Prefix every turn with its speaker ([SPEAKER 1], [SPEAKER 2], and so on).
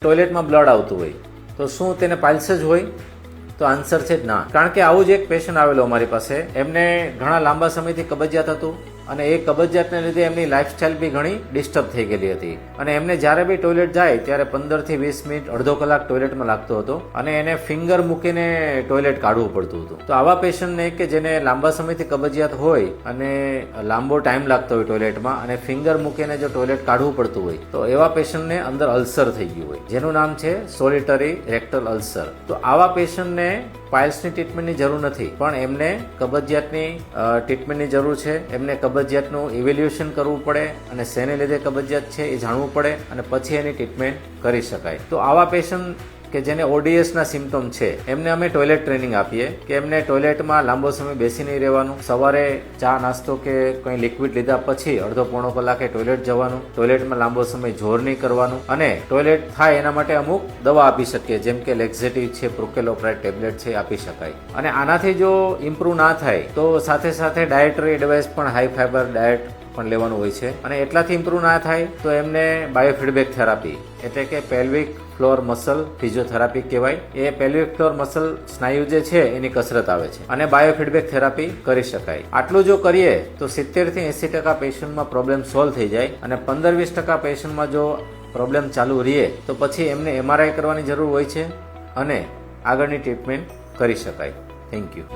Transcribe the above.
[SPEAKER 1] ટોયલેટમાં blood આવતું હોય તો શું તેને પાઇલ્સ જ હોય? તો આન્સર છે ના. કારણ કે આવું જ એક પેશન્ટ આવેલો અમારી પાસે. એમને ઘણા લાંબા સમયથી કબજિયાત હતું અને એ કબજિયાતને લીધે એમની લાઈફસ્ટાઈલ બી ઘણી ડિસ્ટર્બ થઈ ગયેલી હતી અને એમને જ્યારે બી ટોયલેટ જાય ત્યારે 15 થી 20 મિનિટ અડધો કલાક ટોયલેટમાં લાગતો હતો અને એને ફિંગર મૂકીને ટોયલેટ કાઢવું પડતું હતું. તો આવા પેશન્ટને કે જેને લાંબા સમયથી કબજિયાત હોય અને લાંબો ટાઈમ લાગતો હોય ટોયલેટમાં અને ફિંગર મૂકીને જો ટોયલેટ કાઢવું પડતું હોય તો એવા પેશન્ટને અંદર અલ્સર થઈ ગયું હોય જેનું નામ છે સોલિટરી રેક્ટલ અલ્સર. તો આવા પેશન્ટને પાઇલ્સની ટ્રીટમેન્ટની જરૂર નથી, પણ એમને કબજિયાતની ટ્રીટમેન્ટની જરૂર છે. એમને કબજિયાતનું ઇવેલ્યુએશન કરવું પડે અને શેને લીધે કબજિયાત છે એ જાણવું પડે અને પછી એની ટ્રીટમેન્ટ કરી શકાય. તો આવા પેશન્ટ કે જેને ઓડીએસના સિમ્ટમ છે એમને અમે ટોયલેટ ટ્રેનિંગ આપીએ કે એમને ટોયલેટમાં લાંબો સમય બેસી નહીં રહેવાનું, સવારે ચા નાસ્તો કે કંઈ લિક્વિડ લીધા પછી અડધો પોણો કલાકે ટોયલેટ જવાનું, ટોયલેટમાં લાંબો સમય જોર નહીં કરવાનું અને ટોયલેટ થાય એના માટે અમુક દવા આપી શકીએ જેમ કે લેક્ઝેટિવ છે, પ્રોકેલોપ્રાઇડ ટેબ્લેટ છે આપી શકાય. અને આનાથી જો ઇમ્પ્રૂવ ના થાય તો સાથે સાથે ડાયટરી એડવાઇસ પણ હાઈ ફાઈબર ડાયટ પણ લેવાનું હોય છે. અને એટલાથી ઇમ્પ્રૂવ ના થાય તો એમને બાયોફીડબેક થેરાપી એટલે કે પેલ્વિક ફ્લોર મસલ ફિઝિયોથેરાપી કહેવાય. એ પેલ્વિક ફ્લોર મસલ સ્નાયુ જે છે એની કસરત આવે છે અને બાયોફીડબેક થેરાપી કરી શકાય. આટલું જો કરીએ તો 70 થી 80% પેશન્ટમાં પ્રોબ્લેમ સોલ્વ થઈ જાય અને 15-20% પેશન્ટમાં જો પ્રોબ્લેમ ચાલુ રહે તો પછી એમને MRI કરવાની જરૂર હોય છે અને આગળની ટ્રીટમેન્ટ કરી શકાય. Thank you.